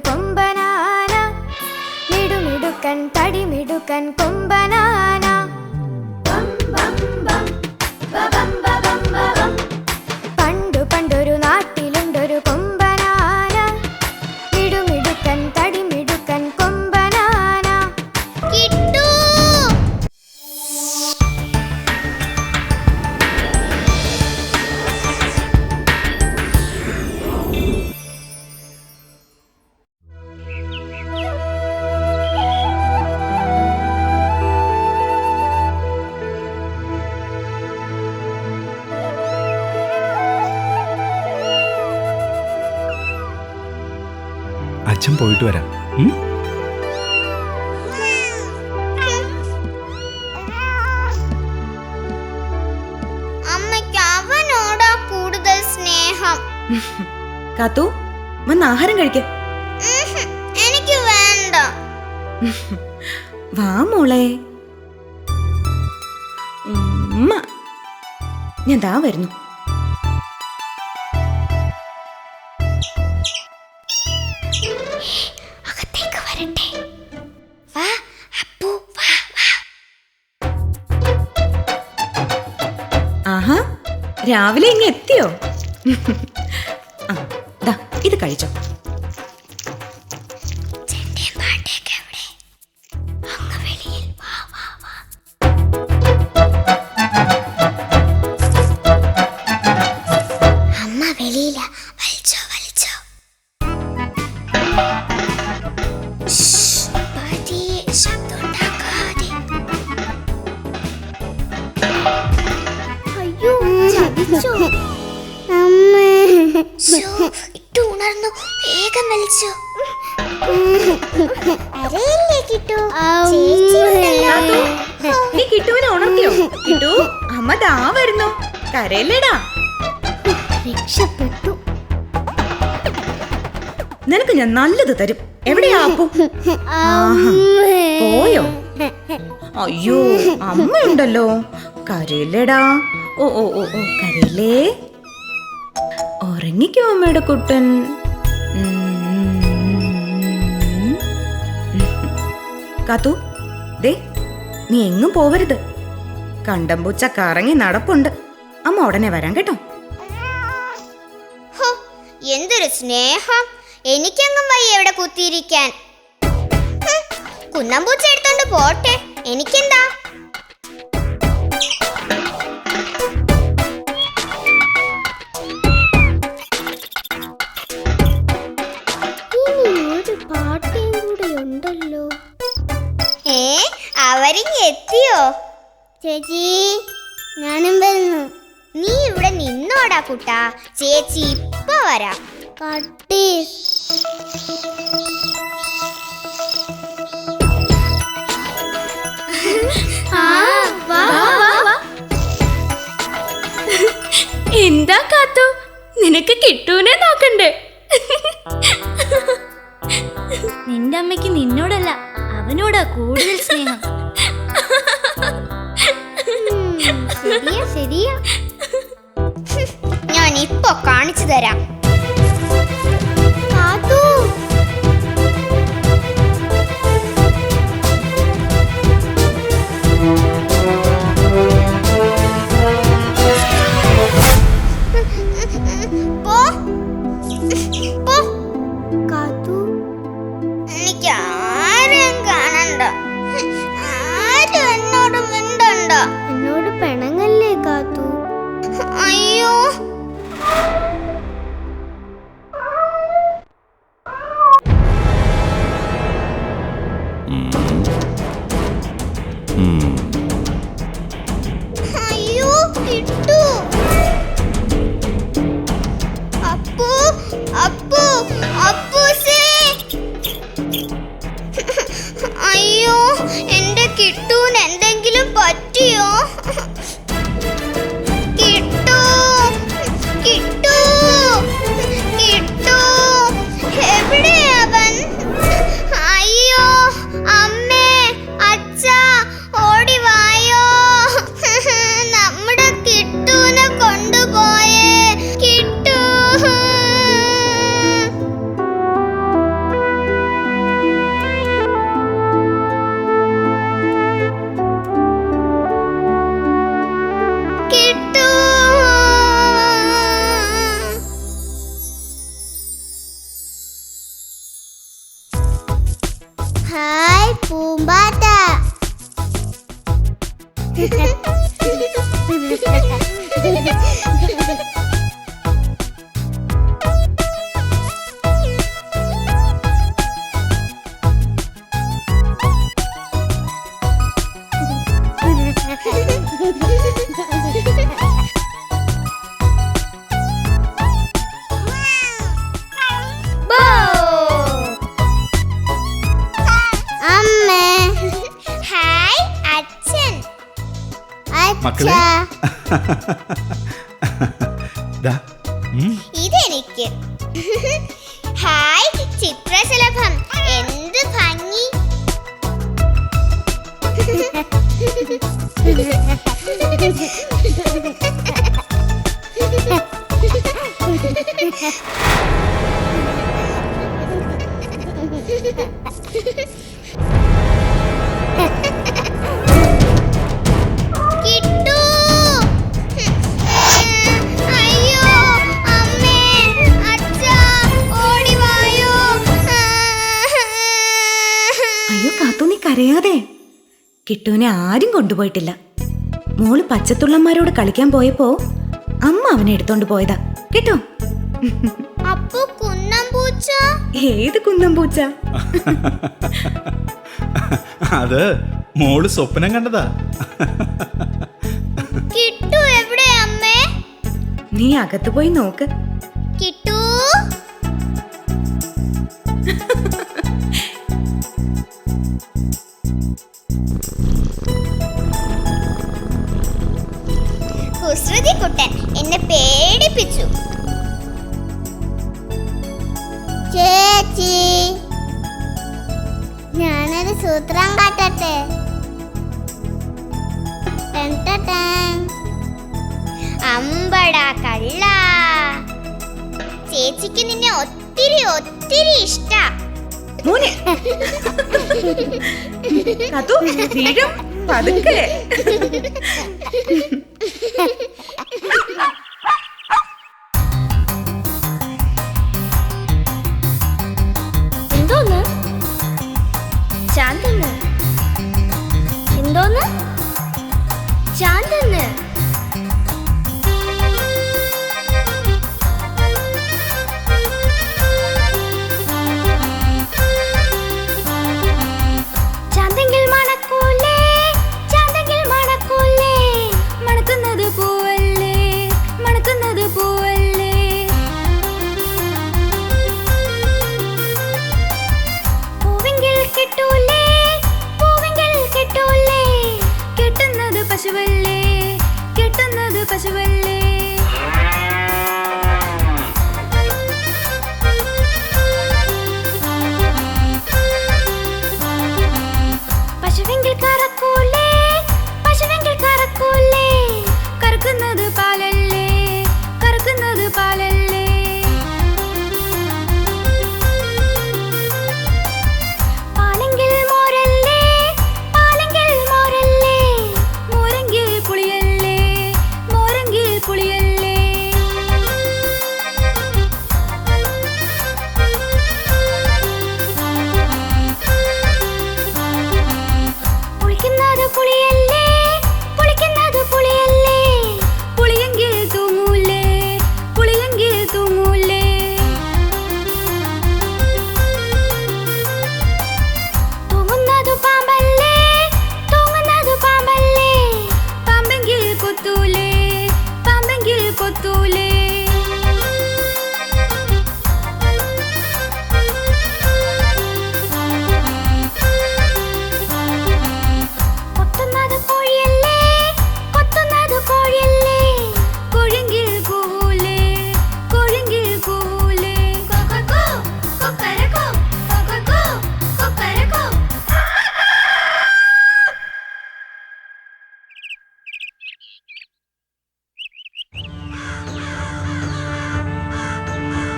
കൊമ്പനാന, മിടുമിടുക്കൻ തടിമിടുക്കൻ കൊമ്പനാന. ബം ബം ബം ബം ബം ബം. പണ്ടു പണ്ടൊരു നാട്ടിലുണ്ടൊരു കൊമ്പനാന, മിടുമിടുക്കൻ തടിമിടുക്കൻ കൊമ്പനാന. കിട്ടു. അച്ഛൻ പോയിട്ട് വരാം. അമ്മയ്ക്ക് അവനോടാ കൂടുതൽ സ്നേഹം. കാത്തു, വന്ന് ആഹാരം കഴിക്ക. എനിക്ക് വേണ്ട. വാ മോളെ. ഞാൻ ദാ വരുന്നു. അകത്തേക്ക് വരട്ടെ. വാ അപ്പു, വാ വാ. ആഹാ, രാവിലെ ഇങ്ങ് എത്തിയോ? ദാ ഇത് കഴിച്ചോ. ചെണ്ടയും പാട്ടയൊക്കെ എവിടെ? അങ്ങ് വെളിയിൽ. വാ വാ വാ. അമ്മ വെളിയില. വലിച്ചോ വലിച്ചോ. പതിയെ ശബ്ദം ഉണ്ടാക്കാതെ. അയ്യോ, ചതിച്ചോ? ഇട്ടു ഉണർന്നു. വേഗം വലിച്ചോ. അരയില്ലേ കിട്ടു? നീ കിട്ടുവിനെ ഉണർത്തിയോ? കിട്ടു, അമ്മ ദാ വരുന്നു. കരയല്ലേടാ. രക്ഷപ്പെട്ടു. നിനക്ക് ഞാൻ നല്ലത് തരും. എവിടെയാ അപ്പു? പോയോ? അയ്യോ, അമ്മയുണ്ടല്ലോ. കരയില്ലേടാ. ഓ ഓ ഓ ഓ, കരയില്ലേ. ഉറങ്ങിക്കോ അമ്മയുടെ കുട്ടൻ. കാത്തു, ദേ നീ എങ്ങും പോവരുത്. കണ്ടംപൂച്ച കറങ്ങി നടപ്പുണ്ട്. അമ്മ ഉടനെ വരാം കേട്ടോ. എന്തൊരു സ്നേഹം. എനിക്കെങ്ങും വയ്യ എവിടെ കുത്തിയിരിക്കാൻ. കുന്നമ്പൂച്ച എടുത്തോണ്ട് പോട്ടെ, എനിക്കെന്താ. ഒരു പാട്ടയും കൂടെ ഉണ്ടല്ലോ. അവരിങ്ങ് എത്തിയോ? ചേച്ചി, ഞാനും വരുന്നു. നീ ഇവിടെ നിന്നോടാ കുട്ടാ, ചേച്ചി ഇപ്പൊ വരാം. കട്ടി. എന്താ കാത്തു, നിനക്ക് കിട്ടൂനെ നോക്കണ്ടേ? നിന്റെ അമ്മയ്ക്ക് നിന്നോടല്ല അവനോടാ കൂടുതൽ സ്നേഹം. ശരിയാ ശരിയാ. ഞാൻ ഇപ്പൊ കാണിച്ചു തരാം. എനിക്ക് ആരും കാണണ്ട. ആരും എന്നോട് മിണ്ടണ്ട. എന്നോട് പിണങ്ങല്ലേ കാത്തു. അയ്യോ, അയ്യോ കിട്ടു. ഹായ് പൂമ്പാറ്റ. മക്കളെ ഇതെനിക്ക്. ഹായ് ചിത്രശലഭം, എന്ത് ഭംഗി. കരയാതെ. കിട്ടുവിനെ ആരും കൊണ്ടുപോയിട്ടില്ല. മോള് പച്ചത്തുള്ളന്മാരോട് കളിക്കാൻ പോയപ്പോ അമ്മ അവനെ എടുത്തോണ്ട് പോയതാ കേട്ടോ. അപ്പോ കുന്നംപൂച്ച? ഏത് കുന്നംപൂച്ച? അത് മോള് സ്വപ്നം കണ്ടതാ. കിട്ടു എവിടെ അമ്മേ? നീ അകത്ത് പോയി നോക്ക്. കിട്ടു കുസൃതി കുട്ടൻ എന്നെ പേടിപ്പിച്ചു. ചേച്ചി, ഞാനൊരു സൂത്രം കാട്ടട്ടെ. അമ്പടാ കള്ള, ചേച്ചിക്ക് നിന്നെ ഒത്തിരി ഒത്തിരി ഇഷ്ടാ. മോനെ കതു വീഴും പതുക്കെ. എന്തോന്ന് ചാന്തന്ന്? എന്തോന്ന് ചാന്തന്ന്? ചാന്തെങ്കിൽ മണക്കൂലേ, ചാന്തെങ്കിൽ മണക്കൂലേ, മണക്കുന്നത് പൂവല്ലേ, മണക്കുന്നത് പൂവല്ലേ. പൂവെങ്കിൽ കിട്ടൂലേ, പൂവെങ്കിൽ കിട്ടൂലേ, കെട്ടുന്നത് പശുവല്ലേ, കെട്ടുന്നത് പശുവല്ലേ. പശുവെങ്കിൽ കറക്കൂലേ, പശുവെങ്കിൽ കറക്കൂലേ, കറക്കുന്നത് പാലല്ലേ, കറക്കുന്നത് പാലല്ലേ. പാലെങ്കിൽ മോരല്ലേ, പാലെങ്കിൽ മോരല്ലേ, മോരെങ്കിൽ പുളിയല്ലേ, മോരെങ്കിൽ പുളിയല്ലേ. പുളിക്കുന്നത് പുളിയല്ലേ, പുളിക്കുന്നത് പുളിയല്ലേ, പുളിയെങ്കിൽ തൂങ്ങൂലേ, പുളിയെങ്കിൽ തൂങ്ങൂലേ. തൂങ്ങുന്നതു പാമ്പല്ലേ, തൂങ്ങുന്നതു പാമ്പല്ലേ, പാമ്പെങ്കിൽ കൊത്തൂലേ, പാമ്പെങ്കിൽ കൊത്തൂലേ. കൊത്തുന്നത് കോഴിയല്ലേ, കൊത്തുന്നത് കോഴിയല്ലേ, കോഴിയെങ്കിൽ കൂവൂലേ, കോഴിയെങ്കിൽ കൂവൂലേ. കൊക്കക്കോ, കൊക്കരക്കോ, കൊക്കക്കോ, കൊക്കരക്കോ.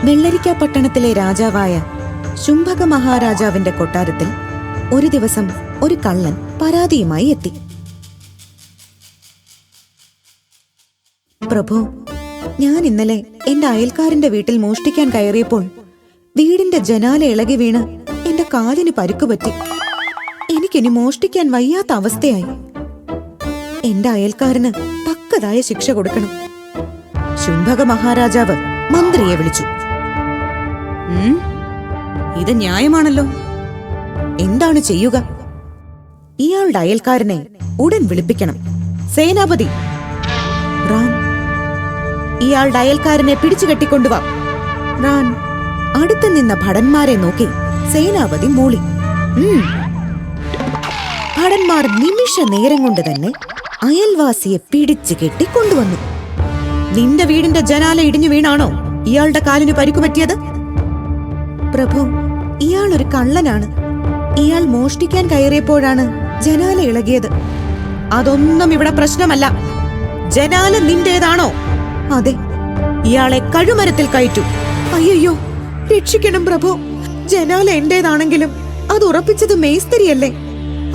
വെള്ളരിക്ക പട്ടണത്തിലെ രാജാവായ ശുംഭക മഹാരാജാവിന്റെ കൊട്ടാരത്തിൽ ഒരു ദിവസം ഒരു കള്ളൻ പരാതിയുമായി എത്തി. പ്രഭു, ഞാൻ ഇന്നലെ എന്റെ അയൽക്കാരന്റെ വീട്ടിൽ മോഷ്ടിക്കാൻ കയറിയപ്പോൾ വീടിന്റെ ജനാല ഇളകി വീണ് എന്റെ കാലിന് പരുക്കുപറ്റി. എനിക്കിനി മോഷ്ടിക്കാൻ വയ്യാത്ത അവസ്ഥയായി. എന്റെ അയൽക്കാരന് തക്കതായ ശിക്ഷ കൊടുക്കണം. ശുംഭക മഹാരാജാവ് മന്ത്രിയെ വിളിച്ചു. ഇത് ന്യായമാണല്ലോ. എന്താണ് ചെയ്യുക? ഇയാളുടെ അയൽക്കാരനെ ഉടൻ വിളിപ്പിക്കണം. സേനാപതി, റാൻ, ഇയാളുടെ അയൽക്കാരനെ പിടിച്ചു കെട്ടിക്കൊണ്ടുവാ. റാൻ അടുത്ത് നിന്ന ഭടന്മാരെ നോക്കി സേനാപതി മൂളി. ഭടന്മാർ നിമിഷ നേരം കൊണ്ട് തന്നെ അയൽവാസിയെ പിടിച്ചു കെട്ടിക്കൊണ്ടുവന്നു. നിന്റെ വീടിന്റെ ജനാല ഇടിഞ്ഞു വീണാണോ ഇയാളുടെ കാലിന് പരിക്കുപറ്റിയത്? പ്രഭു, ഇയാൾ ഒരു കള്ളനാണ്. ഇയാൾ മോഷ്ടിക്കാൻ കയറിയപ്പോഴാണ് ജനാല ഇളകിയത്. അതൊന്നും ഇവിടെ പ്രശ്നമല്ല. ജനാല നിന്റേതാണോ? അതെ. ഇയാളെ കഴുമരത്തിൽ കയറ്റു. അയ്യോ, രക്ഷിക്കണം പ്രഭു. ജനാല എന്റേതാണെങ്കിലും അത് ഉറപ്പിച്ചത് മേസ്തിരിയല്ലേ?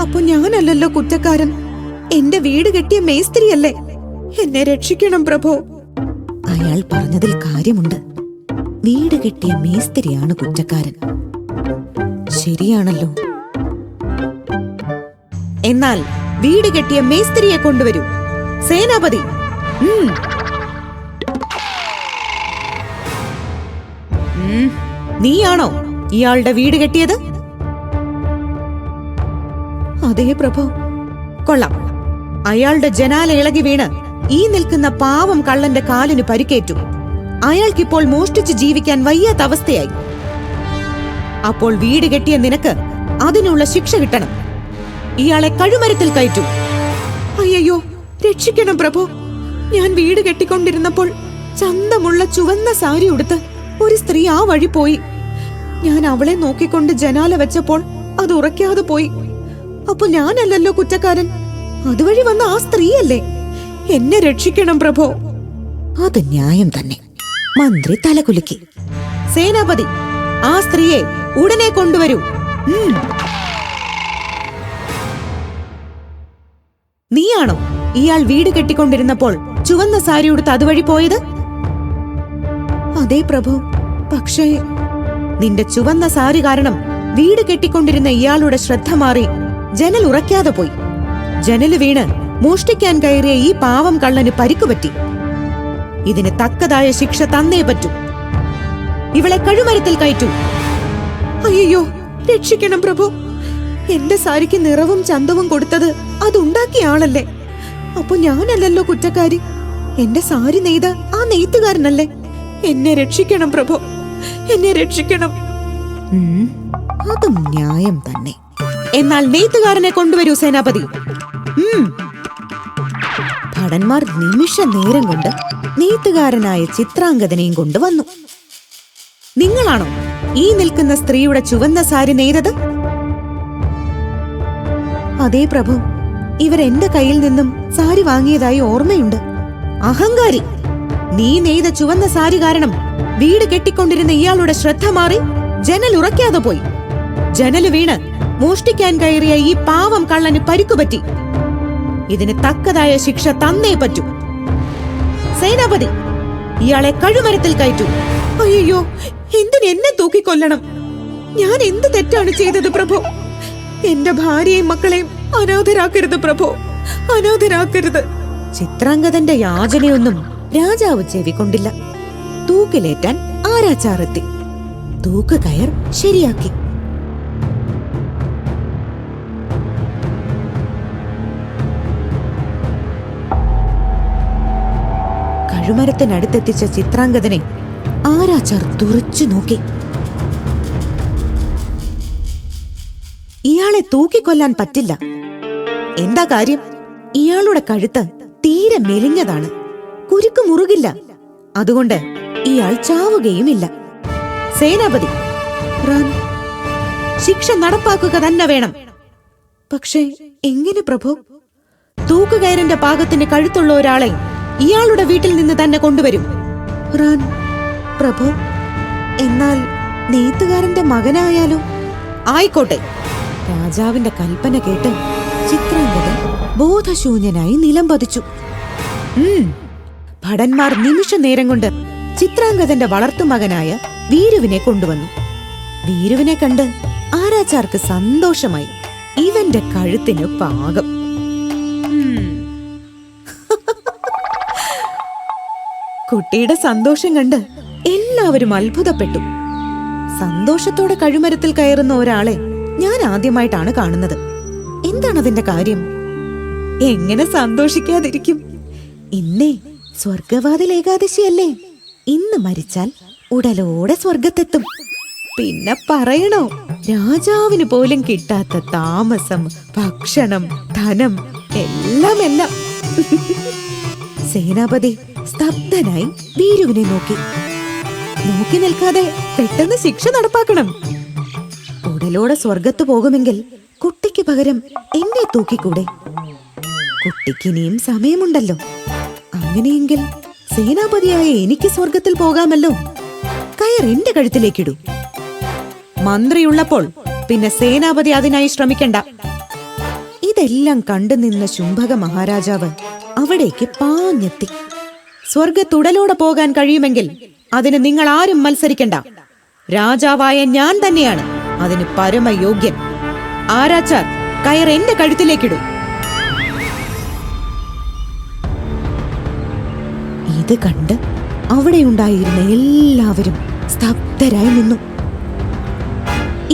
അപ്പൊ ഞാനല്ലല്ലോ കുറ്റക്കാരൻ. എന്റെ വീട് കെട്ടിയ മേസ്തിരിയല്ലേ? എന്നെ രക്ഷിക്കണം പ്രഭു. അയാൾ പറഞ്ഞതിൽ കാര്യമുണ്ട്. വീട് കെട്ടിയ മേസ്തിരിയാണ് കുറ്റക്കാരൻ. ശരിയാണല്ലോ. എന്നാൽ വീട് കെട്ടിയ മേസ്തിരിയെ കൊണ്ടുവരൂ. സേനാപതി, നീയാണോ ഇയാളുടെ വീട് കെട്ടിയത്? അതേ പ്രഭു. കൊള്ളാം. അയാളുടെ ജനാല ഇളകി വീണ് ഈ നിൽക്കുന്ന പാവം കള്ളന്റെ കാലിന് പരിക്കേറ്റു. അയാൾക്കിപ്പോൾ മോഷ്ടിച്ച് ജീവിക്കാൻ വയ്യാത്ത അവസ്ഥയായി. അപ്പോൾ വീട് കെട്ടിയ നിനക്ക് അതിനുള്ള ശിക്ഷ കിട്ടണം. ഇയാളെ കഴുമരത്തിൽ കയറ്റു. അയ്യോ, രക്ഷിക്കണം പ്രഭു. ഞാൻ വീട് കെട്ടിക്കൊണ്ടിരുന്നപ്പോൾ ചന്തമുള്ള ചുവന്ന സാരി ഉടുത്ത് ഒരു സ്ത്രീ ആ വഴി പോയി. ഞാൻ അവളെ നോക്കിക്കൊണ്ട് ജനാല വെച്ചപ്പോൾ അത് ഉറക്കാതെ പോയി. അപ്പൊ ഞാനല്ലല്ലോ കുറ്റക്കാരൻ. അതുവഴി വന്ന ആ സ്ത്രീയല്ലേ? എന്നെ രക്ഷിക്കണം പ്രഭു. അത് ന്യായം തന്നെ. മന്ത്രി തലകുലുക്കി. സേനാപതി, ആ സ്ത്രീയെ ഉടനെ കൊണ്ടുവരൂ. നീയാണോ ഇയാൾ വീട് കെട്ടിക്കൊണ്ടിരുന്നപ്പോൾ ചുവന്ന സാരി ഉടുത്ത് അതുവഴി പോയത്? അതേ പ്രഭു. പക്ഷേ നിന്റെ ചുവന്ന സാരി കാരണം വീട് കെട്ടിക്കൊണ്ടിരുന്ന ഇയാളുടെ ശ്രദ്ധ മാറി ജനൽ ഉറയ്ക്കാതെ പോയി. ജനല് വീണ് മോഷ്ടിക്കാൻ കയറിയ ഈ പാവം കള്ളന് പരിക്കുപറ്റി. ഇതിന് തക്കതായ ശിക്ഷ തന്നേ പറ്റൂ. ഇവളെ കഴുമരത്തിൽ കയറ്റൂ. അയ്യോ, രക്ഷിക്കണം പ്രഭു. എന്റെ സാരിക്ക് നിറവും ചന്തവും കൊടുത്തത് അതുണ്ടാക്കിയ ആളല്ലേ? അപ്പൊ ഞാനല്ലല്ലോ കുറ്റക്കാരി. എന്റെ സാരി നെയ്ത ആ നെയ്ത്തുകാരനല്ലേ? എന്നെ രക്ഷിക്കണം പ്രഭു, എന്നെ രക്ഷിക്കണം. അതും ന്യായം തന്നെ. എന്നാൽ നെയ്ത്തുകാരനെ കൊണ്ടുവരൂ സേനാപതി. ഭടന്മാർ നിമിഷ നേരം കൊണ്ട് നെയ്ത്തുകാരനായ ചിത്രാംഗതനെയും കൊണ്ടുവന്നു. നിങ്ങളാണോ ഈ നിൽക്കുന്ന സ്ത്രീയുടെ ചുവന്ന സാരി നെയ്തത്? അതേ പ്രഭു. ഇവരെന്റെ കയ്യിൽ നിന്നും സാരി വാങ്ങിയതായി ഓർമ്മയുണ്ട്. അഹങ്കാരി! നീ നെയ്ത ചുവന്ന സാരി കാരണം വീട് കെട്ടിക്കൊണ്ടിരുന്ന ഇയാളുടെ ശ്രദ്ധ മാറി ജനൽ ഉറയ്ക്കാതെ പോയി. ജനല് വീണ് മോഷ്ടിക്കാൻ കയറിയ ഈ പാവം കള്ളന് പരിക്കുപറ്റി. ഇതിന് തക്കതായ ശിക്ഷ തന്നേ പറ്റൂ. സേനാപതി, ഇയാളെ കഴുമരത്തിൽ കയറ്റൂ. അയ്യോ, എന്തിന് എന്നെ തൂക്കിക്കൊല്ലണം? ഞാൻ എന്ത് തെറ്റാണ് ചെയ്തത് പ്രഭു? എന്റെ ഭാര്യയും മക്കളെയും അനാഥരാക്കരുത് പ്രഭു, അനാഥരാക്കരുത്. ചിത്രാംഗതന്റെ യാചനയൊന്നും രാജാവ് ചെവിക്കൊണ്ടില്ല. തൂക്കിലേറ്റാൻ ആരാച്ചാറെത്തി. തൂക്ക് കയർ ശരിയാക്കി. കഴുമരത്തിനടുത്തെത്തിച്ച ചിത്രാംഗതനെ ആരാച്ചാർ തുറച്ചു നോക്കി. ഇയാളെ തൂക്കിക്കൊല്ലാൻ പറ്റില്ല. എന്താ കാര്യം? ഇയാളുടെ കഴുത്ത് തീരെ മെലിഞ്ഞതാണ്. കുരുക്ക് മുറുകില്ല. അതുകൊണ്ട് ഇയാൾ ചാവുകയുമില്ല. സേനാപതി, റാൻ, ശിക്ഷ നടപ്പാക്കുക തന്നെ വേണം. പക്ഷേ എങ്ങനെ പ്രഭു? തൂക്കുകയറിന്റെ പാകത്തിന് കഴുത്തുള്ള ഒരാളെ ഇയാളുടെ വീട്ടിൽ നിന്ന് തന്നെ കൊണ്ടുവരും. റാൻ, പ്രഭു, എന്നാൽ നെയ്ത്തുകാരന്റെ മകനായാലോ? ആയിക്കോട്ടെ. രാജാവിന്റെ കൽപ്പന കേട്ട് ചിത്രാംഗതൻ ബോധശൂന്യനായി നിലം പതിച്ചു. ഭടന്മാർ നിമിഷ നേരം കൊണ്ട് ചിത്രാംഗതന്റെ വളർത്തുമകനായ വീരുവിനെ കൊണ്ടുവന്നു. വീരുവിനെ കണ്ട് ആരാച്ചാർക്ക് സന്തോഷമായി. ഇവന്റെ കഴുത്തിന് പാകം. കുട്ടിയുടെ സന്തോഷം കണ്ട് എല്ലാവരും അത്ഭുതപ്പെട്ടു. സന്തോഷത്തോടെ കഴുമരത്തിൽ കയറുന്ന ഒരാളെ ഞാൻ ആദ്യമായിട്ടാണ് കാണുന്നത്. എന്താണ് അതിന്റെ കാര്യം? എങ്ങനെ സന്തോഷിക്കാതിരിക്കും? ഇന്നേ സ്വർഗവാതിൽ ഏകാദശിയല്ലേ? ഇന്ന് മരിച്ചാൽ ഉടലോടെ സ്വർഗത്തെത്തും. പിന്നെ പറയണോ, രാജാവിന് പോലും കിട്ടാത്ത താമസം, ഭക്ഷണം, ധനം, എല്ലാം. സേനാപതി സ്തബ്ധനായി വീരുവിനെ നോക്കി നിൽക്കാതെ പെട്ടെന്ന് ശിക്ഷ നടപ്പാക്കണം. ഉടലോടെ സ്വർഗത്ത് പോകുമെങ്കിൽ കുട്ടിക്ക് പകരം എന്നെ തൂക്കിക്കൂടെ? കുട്ടിക്കിനിയും സമയമുണ്ടല്ലോ. അങ്ങനെയെങ്കിൽ സേനാപതിയായ എനിക്ക് സ്വർഗത്തിൽ പോകാമല്ലോ. കയർ എന്റെ കഴുത്തിലേക്കിടൂ. മന്ത്രിയുള്ളപ്പോൾ പിന്നെ സേനാപതി അതിനായി ശ്രമിക്കണ്ട. ഇതെല്ലാം കണ്ടു നിന്ന ശുംഭക മഹാരാജാവ് അവിടേക്ക് പാഞ്ഞെത്തി. സ്വർഗത്തുടലോടെ പോകാൻ കഴിയുമെങ്കിൽ അതിന് നിങ്ങൾ ആരും മത്സരിക്കണ്ട. രാജാവായ ഞാൻ തന്നെയാണ് അതിന് പരമയോഗ്യൻ. ആരാച്ചാർ, കയർ എന്റെ കഴുത്തിലേക്കിടൂ. ഇത് കണ്ട് അവിടെയുണ്ടായിരുന്ന എല്ലാവരും സ്തബ്ധരായി നിന്നു.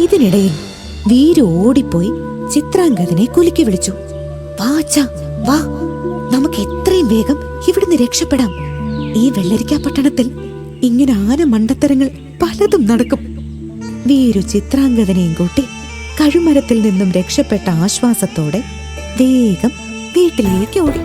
ഇതിനിടയിൽ വീരു ഓടിപ്പോയി ചിത്രാംഗദനെ കുലുക്കി വിളിച്ചു. വാ, നമുക്ക് എത്രയും വേഗം ഇവിടുന്ന് രക്ഷപ്പെടാം. ഈ വെള്ളരിക്കാ പട്ടണത്തിൽ ഇങ്ങനെ ആന മണ്ടത്തരങ്ങൾ പലതും നടക്കും. വീരു ചിത്രാംഗദനെയും കൂട്ടി കഴുമരത്തിൽ നിന്നും രക്ഷപ്പെട്ട ആശ്വാസത്തോടെ വേഗം വീട്ടിലേക്ക് ഓടി.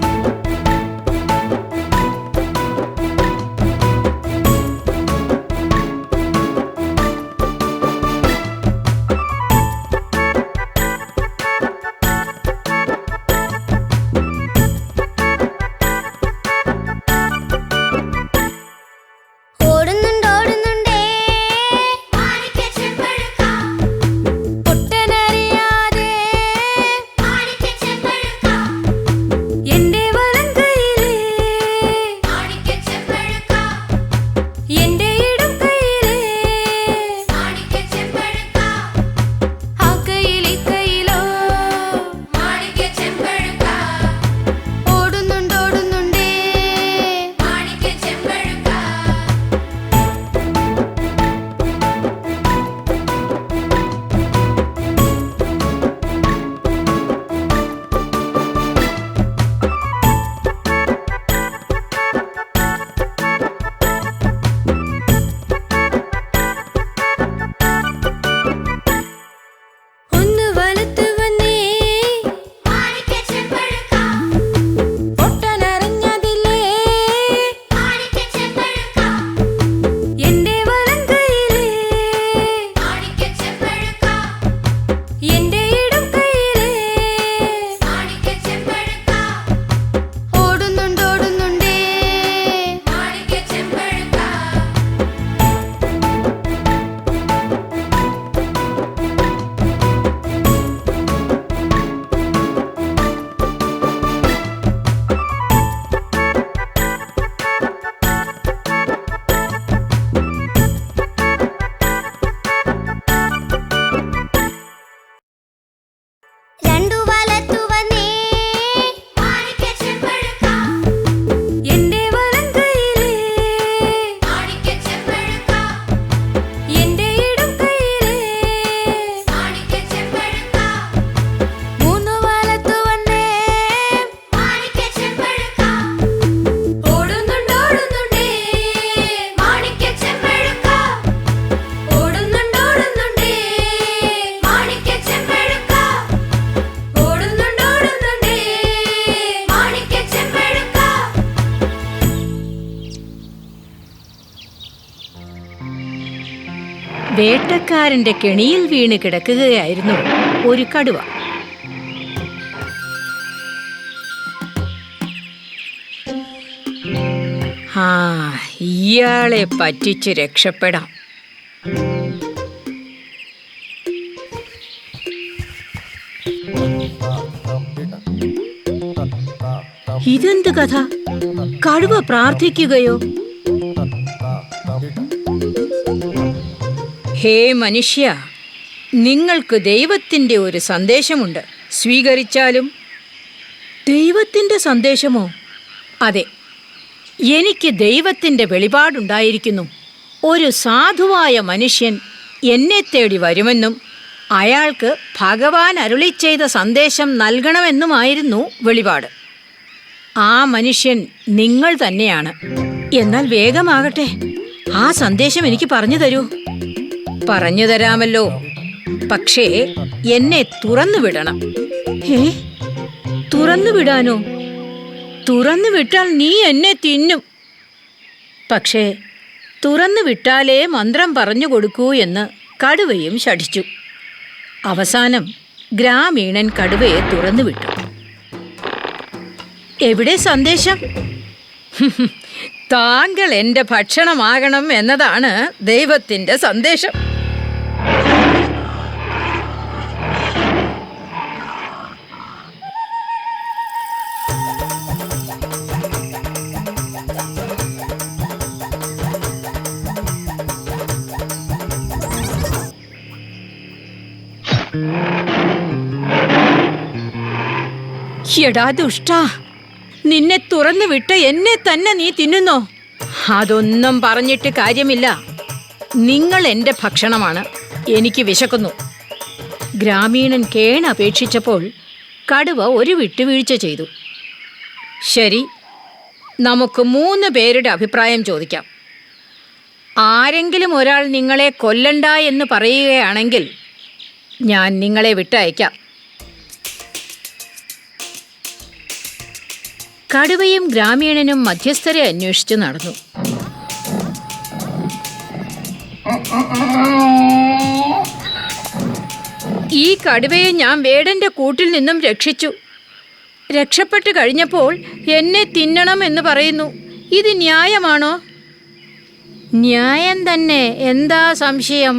വേട്ടക്കാരന്റെ കെണിയിൽ വീണ് കിടക്കുകയായിരുന്നു ഒരു കടുവ. ഇയാളെ പറ്റിച്ച് രക്ഷപ്പെടാം. ഇതെന്ത് കഥ? കടുവ പ്രാർത്ഥിക്കുകയോ? ഹേ മനുഷ്യ, നിങ്ങൾക്ക് ദൈവത്തിൻ്റെ ഒരു സന്ദേശമുണ്ട്, സ്വീകരിച്ചാലും. ദൈവത്തിൻ്റെ സന്ദേശമോ? അതെ, എനിക്ക് ദൈവത്തിൻ്റെ വെളിപാടുണ്ടായിരിക്കുന്നു. ഒരു സാധുവായ മനുഷ്യൻ എന്നെ തേടി വരുമെന്നും അയാൾക്ക് ഭഗവാൻ അരുളി ചെയ്ത സന്ദേശം നൽകണമെന്നുമായിരുന്നു വെളിപാട്. ആ മനുഷ്യൻ നിങ്ങൾ തന്നെയാണ്. എന്നാൽ വേഗമാകട്ടെ, ആ സന്ദേശം എനിക്ക് പറഞ്ഞു തരൂ. പറഞ്ഞു തരാമല്ലോ, പക്ഷേ എന്നെ തുറന്നു വിടണം. തുറന്നു വിടാനോ? തുറന്നു വിട്ടാൽ നീ എന്നെ തിന്നും. പക്ഷേ തുറന്നു വിട്ടാലേ മന്ത്രം പറഞ്ഞു കൊടുക്കൂ എന്ന് കടുവയും ശഠിച്ചു. അവസാനം ഗ്രാമീണൻ കടുവയെ തുറന്നു വിട്ടു. എവിടെ സന്ദേശം? താങ്കൾ എൻ്റെ ഭക്ഷണമാകണം എന്നതാണ് ദൈവത്തിൻ്റെ സന്ദേശം. എടാ ദുഷ്ടാ, നിന്നെ തുറന്നു വിട്ട എന്നെ തന്നെ നീ തിന്നുന്നോ? അതൊന്നും പറഞ്ഞിട്ട് കാര്യമില്ല. നിങ്ങൾ എൻ്റെ ഭക്ഷണമാണ്. എനിക്ക് വിശക്കുന്നു. ഗ്രാമീണൻ കേണപേക്ഷിച്ചപ്പോൾ കടുവ ഒരു വിട്ടുവീഴ്ച ചെയ്തു. ശരി, നമുക്ക് 3 പേരുടെ അഭിപ്രായം ചോദിക്കാം. ആരെങ്കിലും ഒരാൾ നിങ്ങളെ കൊല്ലണ്ട എന്ന് പറയുകയാണെങ്കിൽ ഞാൻ നിങ്ങളെ വിട്ടയക്കാം. കടുവയും ഗ്രാമീണനും മധ്യസ്ഥരെ അന്വേഷിച്ചു നടന്നു. ഈ കടുവയെ ഞാൻ വേടന്റെ കൂട്ടിൽ നിന്നും രക്ഷിച്ചു. രക്ഷപ്പെട്ടു കഴിഞ്ഞപ്പോൾ എന്നെ തിന്നണം എന്ന് പറയുന്നു. ഇത് ന്യായമാണോ? ന്യായം തന്നെ, എന്താ സംശയം?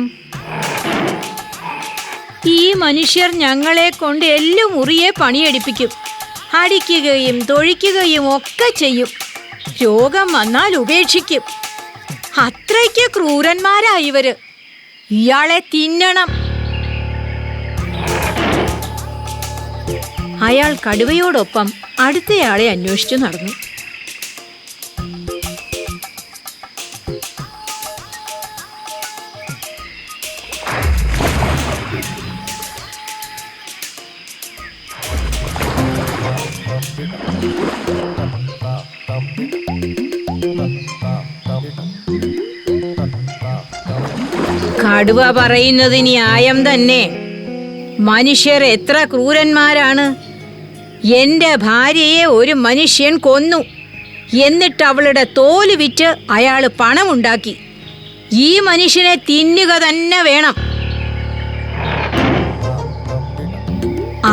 ഈ മനുഷ്യർ ഞങ്ങളെ കൊണ്ട് എല്ലു മുറിയെ പണിയെടുപ്പിക്കും. അടിക്കുകയും തൊഴിക്കുകയും ഒക്കെ ചെയ്യും. രോഗം വന്നാൽ ഉപേക്ഷിക്കും. അത്രയ്ക്ക് ക്രൂരന്മാരായിവര്. ഇയാളെ തിന്നണം. അയാൾ കടുവയോടൊപ്പം അടുത്തയാളെ അന്വേഷിച്ചു നടന്നു. കടുവ പറയുന്നത് ന്യായം തന്നെ. മനുഷ്യർ എത്ര ക്രൂരന്മാരാണ്. എൻ്റെ ഭാര്യയെ ഒരു മനുഷ്യൻ കൊന്നു. എന്നിട്ട് അവളുടെ തോല് വിറ്റ് അയാൾ പണമുണ്ടാക്കി. ഈ മനുഷ്യനെ തിന്നുക തന്നെ വേണം.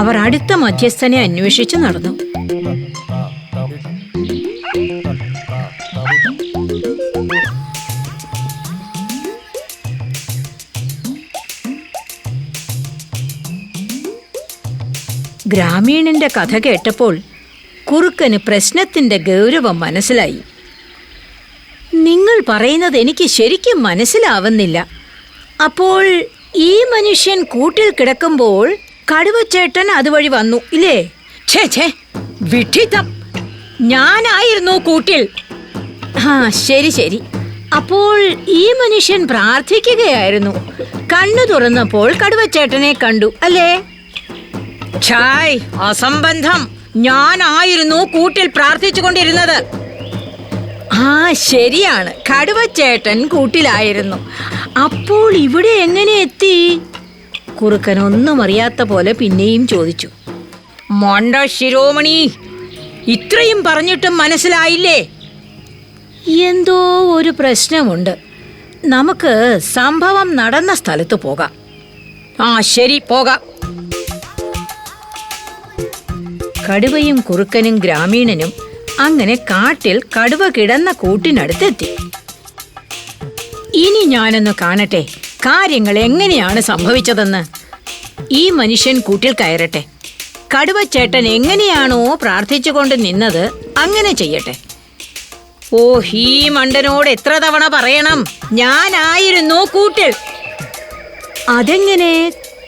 അവർ അടുത്ത മധ്യസ്ഥനെ അന്വേഷിച്ചു നടന്നു. ഗ്രാമീണന്റെ കഥ കേട്ടപ്പോൾ കുറുക്കന് പ്രശ്നത്തിന്റെ ഗൗരവം മനസ്സിലായി. നിങ്ങൾ പറയുന്നത് എനിക്ക് ശരിക്കും മനസ്സിലാവുന്നില്ല. അപ്പോൾ ഈ മനുഷ്യൻ കൂട്ടിൽ കിടക്കുമ്പോൾ കടുവച്ചേട്ടൻ അതുവഴി വന്നു ഇല്ലേ? ഛേ, വിഡ്ഢിത്തം. ഞാനായിരുന്നു കൂട്ടിൽ. ശരി. അപ്പോൾ ഈ മനുഷ്യൻ പ്രാർത്ഥിക്കുകയായിരുന്നു. കണ്ണു തുറന്നപ്പോൾ കടുവച്ചേട്ടനെ കണ്ടു അല്ലേ? ഛായ്, അസംബന്ധം. ഞാനായിരുന്നു കൂട്ടിൽ പ്രാർത്ഥിച്ചു കൊണ്ടിരുന്നത്. ശരിയാണ്, കടുവച്ചേട്ടൻ കൂട്ടിലായിരുന്നു. അപ്പോൾ ഇവിടെ എങ്ങനെ എത്തി? കുറുക്കൻ ഒന്നും അറിയാത്ത പോലെ പിന്നെയും ചോദിച്ചു. മൊണ്ട ശിരോമണി, ഇത്രയും പറഞ്ഞിട്ടും മനസ്സിലായില്ലേ? എന്തോ ഒരു പ്രശ്നമുണ്ട്. നമുക്ക് സംഭവം നടന്ന സ്ഥലത്ത് പോകാം. ശരി, പോകാം. കടുവയും കുറുക്കനും ഗ്രാമീണനും അങ്ങനെ കാട്ടിൽ കടുവ കിടന്ന കൂട്ടിനടുത്തെത്തി. ഇനി ഞാനൊന്ന് കാണട്ടെ കാര്യങ്ങൾ എങ്ങനെയാണ് സംഭവിച്ചതെന്ന്. ഈ മനുഷ്യൻ കൂട്ടിൽ കയറട്ടെ. കടുവച്ചേട്ടൻ എങ്ങനെയാണോ പ്രാർത്ഥിച്ചുകൊണ്ട് നിന്നത് അങ്ങനെ ചെയ്യട്ടെ. ഈ മണ്ടനോട് എത്ര തവണ പറയണം ഞാനായിരുന്നു കൂട്ടിൽ? അതെങ്ങനെ?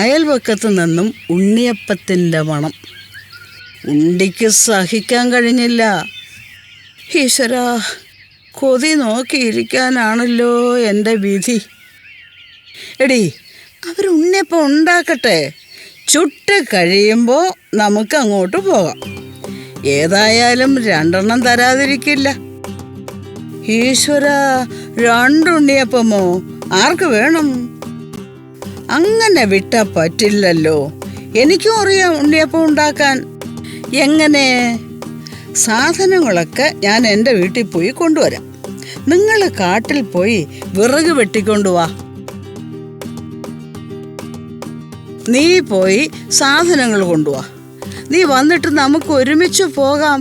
അയൽവക്കത്ത് നിന്നും ഉണ്ണിയപ്പത്തിൻ്റെ മണം. ഉണ്ടിക്ക് സഹിക്കാൻ കഴിഞ്ഞില്ല. ഈശ്വരാ, കൊതി നോക്കിയിരിക്കാനാണല്ലോ എൻ്റെ വിധി. എടി, അവർ ഉണ്ണിയപ്പം ഉണ്ടാക്കട്ടെ, ചുട്ട് കഴിയുമ്പോൾ നമുക്ക് അങ്ങോട്ട് പോകാം. ഏതായാലും 2 തരാതിരിക്കില്ല. ഈശ്വര, 2 ഉണ്ണിയപ്പമോ? ആർക്ക് വേണം? അങ്ങനെ വിട്ടാ പറ്റില്ലല്ലോ. എനിക്കും അറിയാം ഉണ്ണിയപ്പം ഉണ്ടാക്കാൻ. എങ്ങനെ? സാധനങ്ങളൊക്കെ ഞാൻ എൻ്റെ വീട്ടിൽ പോയി കൊണ്ടുവരാം. നിങ്ങൾ കാട്ടിൽ പോയി വിറക് വെട്ടിക്കൊണ്ടുവാ. നീ പോയി സാധനങ്ങൾ കൊണ്ടുവാ. നീ വന്നിട്ട് നമുക്ക് ഒരുമിച്ച് പോകാം.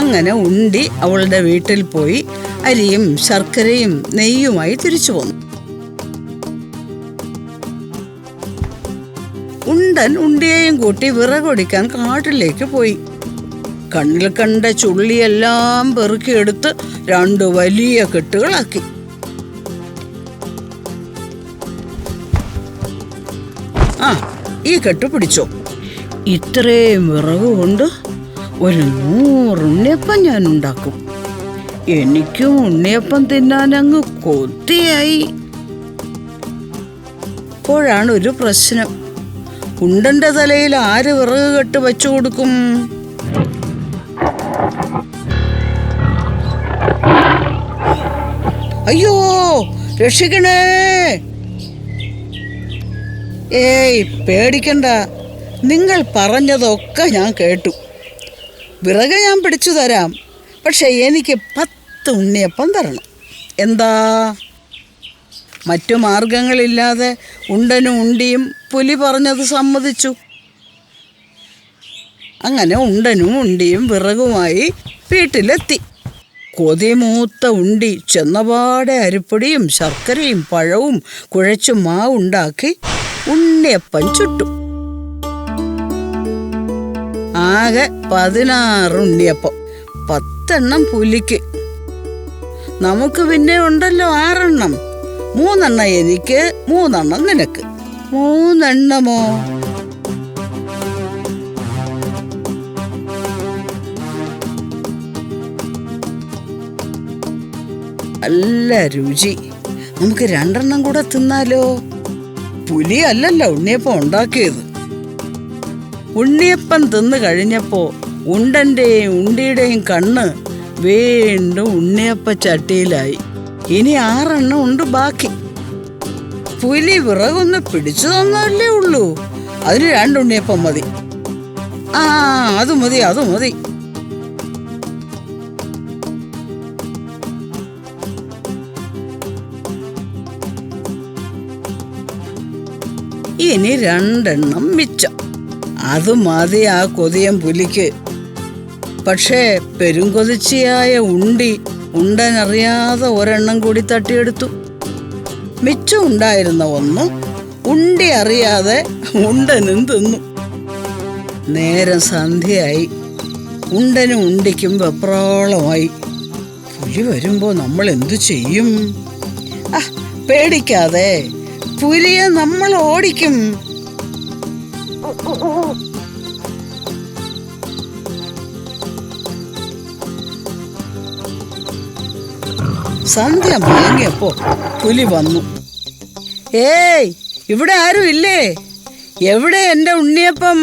അങ്ങനെ ഉണ്ടി അവളുടെ വീട്ടിൽ പോയി അരിയും ശർക്കരയും നെയ്യുമായി തിരിച്ചു വന്നു. ഉണ്ടൻ ഉണ്ടിയെയും കൂട്ടി വിറകൊടിക്കാൻ കാട്ടിലേക്ക് പോയി. കണ്ണിൽ കണ്ട ചുള്ളിയെല്ലാം പെറുക്കിയെടുത്ത് 2 വലിയ കെട്ടുകളാക്കി. ആ, ഈ കെട്ട് പിടിച്ചോ. ഇത്രയും വിറക് കൊണ്ട് ഒരു 100 ഉണ്ണിയപ്പം ഞാൻ ഉണ്ടാക്കും. എനിക്കും ഉണ്ണിയപ്പം തിന്നാൻ അങ്ങ് കൊതിയായി. അപ്പോഴാണ് ഒരു പ്രശ്നം. ഉണ്ടന്റെ തലയിൽ ആര് വിറക് കെട്ട് വെച്ചു കൊടുക്കും? അയ്യോ, രക്ഷിക്കണേ! ഏയ്, പേടിക്കണ്ട. നിങ്ങൾ പറഞ്ഞതൊക്കെ ഞാൻ കേട്ടു. വിറക് ഞാൻ പിടിച്ചു തരാം. പക്ഷെ എനിക്ക് 10 ഉണ്ണിയപ്പം തരണം. എന്താ? മറ്റു മാർഗങ്ങളില്ലാതെ ഉണ്ടനും ഉണ്ടിയും പുലി പറഞ്ഞത് സമ്മതിച്ചു. അങ്ങനെ ഉണ്ടനും ഉണ്ടിയും വിറകുമായി വീട്ടിലെത്തി. കൊതിമൂത്ത ഉണ്ടി ചെന്നപാടെ അരിപ്പൊടിയും ശർക്കരയും പഴവും കുഴച്ചു മാവുണ്ടാക്കി ഉണ്ണിയപ്പം ചുട്ടു. ആകെ 16 ഉണ്ണിയപ്പം. 10 പുലിക്ക്. നമുക്ക് പിന്നെ ഉണ്ടല്ലോ 6. 3 എനിക്ക്, 3 നിനക്ക്. 3 നല്ല രുചി. നമുക്ക് 2 കൂടെ തിന്നാലോ? പുലി അല്ലല്ലോ ഉണ്ണിയപ്പം ഉണ്ടാക്കിയത്. ഉണ്ണിയപ്പം തിന്നു കഴിഞ്ഞപ്പോ ഉണ്ടന്റെയും ഉണ്ടിയുടെയും കണ്ണ് വീണ്ടും ഉണ്ണിയപ്പ ചട്ടിയിലായി. ഇനി 6 ഉണ്ട് ബാക്കി. പുലി വിറകൊന്ന് പിടിച്ചു തന്നല്ലേ ഉള്ളൂ. അതിന് 2 ഉണ്ണിയപ്പം മതി. ആ, അത് മതി. ഇനി 2 മിച്ചം. അത് മതി ആ കൊതിയൻ പുലിക്ക്. പക്ഷേ പെരുങ്കൊതിച്ചിയായ ഉണ്ടി ഉണ്ടനറിയാതെ 1 കൂടി തട്ടിയെടുത്തു. മിച്ചം ഉണ്ടായിരുന്ന 1 ഉണ്ടി അറിയാതെ ഉണ്ടനും തിന്നു. നേരം സന്ധ്യയായി. ഉണ്ടനും ഉണ്ടിക്കും വെപ്രാളമായി. പുലി വരുമ്പോ നമ്മൾ എന്തു ചെയ്യും? പേടിക്കാതെ, പുലിയെ നമ്മൾ ഓടിക്കും. സന്ധ്യ മയങ്ങിയപ്പോ പുലി വന്നു. ഏയ്, ഇവിടെ ആരും ഇല്ലേ? എവിടെ എന്റെ ഉണ്ണിയപ്പം?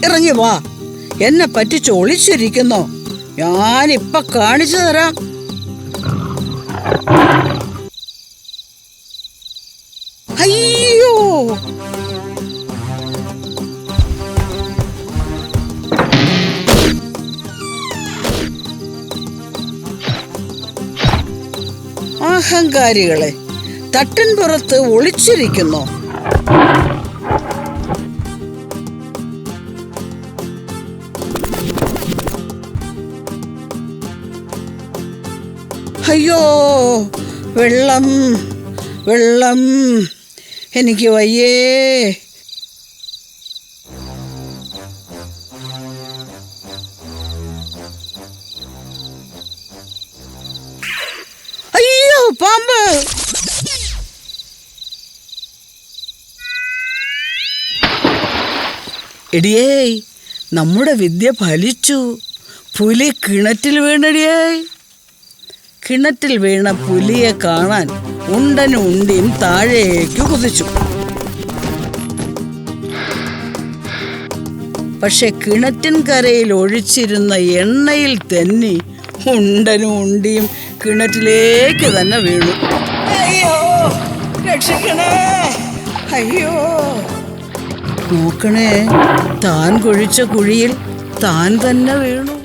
ഇറങ്ങി വാ. എന്നെ പറ്റിച്ച് ഒളിച്ചിരിക്കുന്നോ? ഞാനിപ്പൊ കാണിച്ചു തരാം. അയ്യോ, അഹങ്കാരികളെ, തട്ടിൻപുറത്ത് ഒളിച്ചിരിക്കുന്നോ? അയ്യോ, വെള്ളം, എനിക്ക് വയ്യേ. എടിയേയ്, നമ്മുടെ വിദ്യ ഫലിച്ചു. പുലി കിണറ്റിൽ വീണടിയേയ്. കിണറ്റിൽ വീണ പുലിയെ കാണാൻ ഉണ്ടനും ഉണ്ടിയും താഴേക്ക് കുതിച്ചു. പക്ഷെ കിണറ്റിൻ കരയിൽ ഒഴിച്ചിരുന്ന എണ്ണയിൽ തെന്നി ഉണ്ടനും ഉണ്ടിയും കിണറ്റിലേക്ക് തന്നെ വീണു. അയ്യോ, രക്ഷിക്കണേ, അയ്യോ. നോക്കണേ, താൻ കുഴിച്ച കുഴിയിൽ താൻ തന്നെ വീണു.